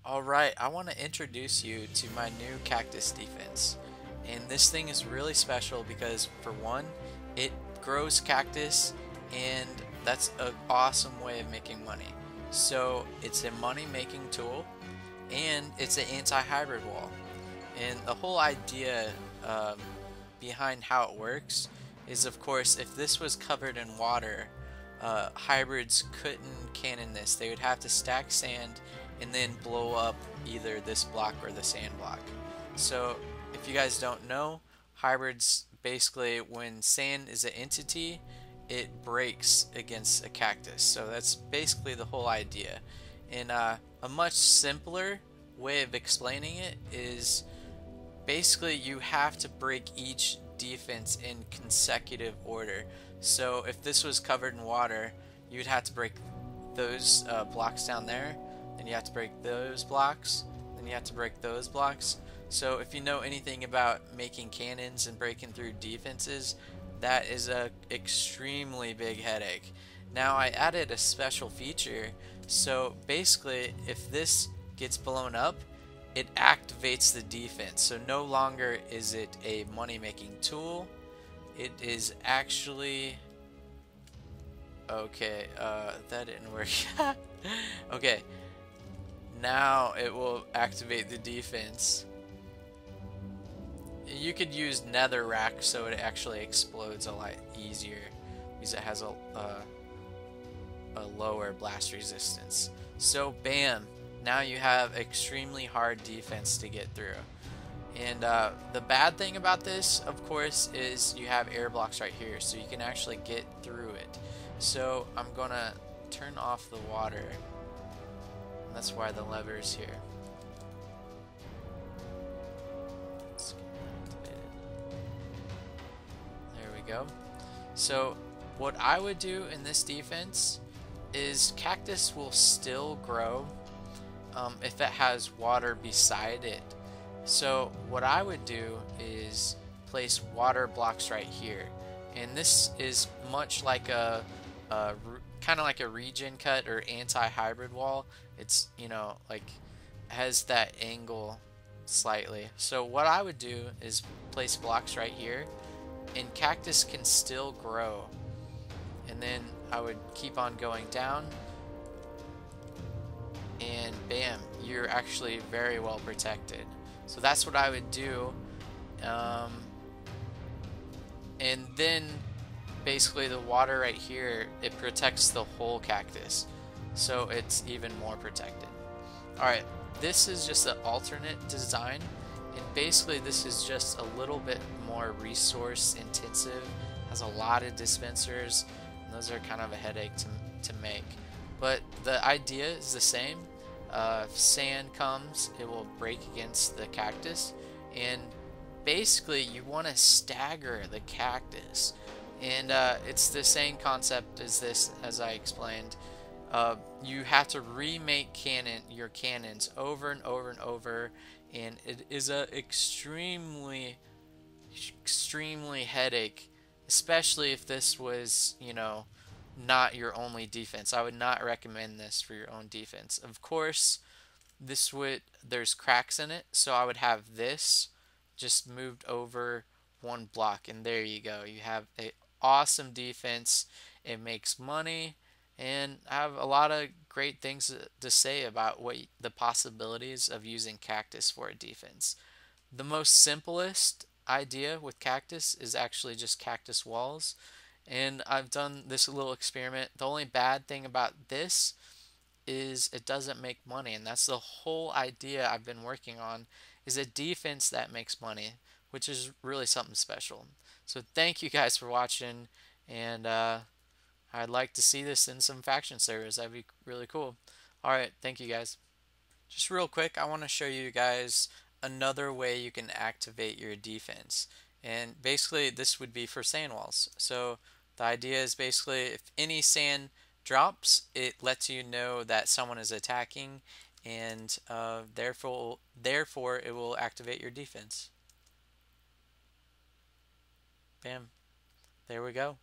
Alright, I want to introduce you to my new Cactus Defense. And this thing is really special because, for one, it grows cactus, and that's an awesome way of making money. So, it's a money making tool, and it's an anti-hybrid wall. And the whole idea um, behind how it works is, of course, if this was covered in water, hybrids couldn't cannon this. They would have to stack sand and then blow up either this block or the sand block. So if you guys don't know, hybrids basically, when sand is an entity, it breaks against a cactus. So that's basically the whole idea. And a much simpler way of explaining it is basically you have to break each defense in consecutive order. So if this was covered in water, you'd have to break those blocks down there, then you have to break those blocks, then you have to break those blocks. So if you know anything about making cannons and breaking through defenses, that is a extremely big headache. Now I added a special feature, so basically if this gets blown up, it activates the defense. So no longer is it a money making tool, it is actually okay. That didn't work. Okay, now it will activate the defense. You could use nether rack so it actually explodes a lot easier because it has a lower blast resistance. So bam, now you have extremely hard defense to get through. And the bad thing about this, of course, is you have air blocks right here, so you can actually get through it. So I'm gonna turn off the water. That's why the lever is here. Let's get that activated. There we go. So what I would do in this defense is cactus will still grow if it has water beside it. So what I would do is place water blocks right here, and this is much like a kind of like a regen cut or anti-hybrid wall. It's, you know, like has that angle slightly. So what I would do is place blocks right here, and cactus can still grow, and then I would keep on going down, and bam, you're actually very well protected. So that's what I would do. And then basically the water right here, it protects the whole cactus, so it's even more protected. Alright, this is just an alternate design, and basically this is just a little bit more resource intensive, has a lot of dispensers, and those are kind of a headache to make. But the idea is the same. If sand comes, it will break against the cactus, and basically you want to stagger the cactus, and it's the same concept as this, as I explained. You have to remake your cannons over and over and over, and it is a extremely headache, especially if this was, you know, not your only defense. I would not recommend this for your own defense. Of course, there's cracks in it, so I would have this just moved over one block, and there you go. You have a awesome defense. It makes money, and I have a lot of great things to say about what the possibilities of using cactus for a defense. The most simplest idea with cactus is actually just cactus walls, and I've done this little experiment. The only bad thing about this is it doesn't make money, and that's the whole idea I've been working on, is a defense that makes money, which is really something special. So thank you guys for watching, and I'd like to see this in some faction servers. That'd be really cool. Alright, thank you guys. Just real quick, I want to show you guys another way you can activate your defense. And basically this would be for sand walls. So the idea is basically if any sand drops, it lets you know that someone is attacking, and therefore it will activate your defense. Bam. There we go.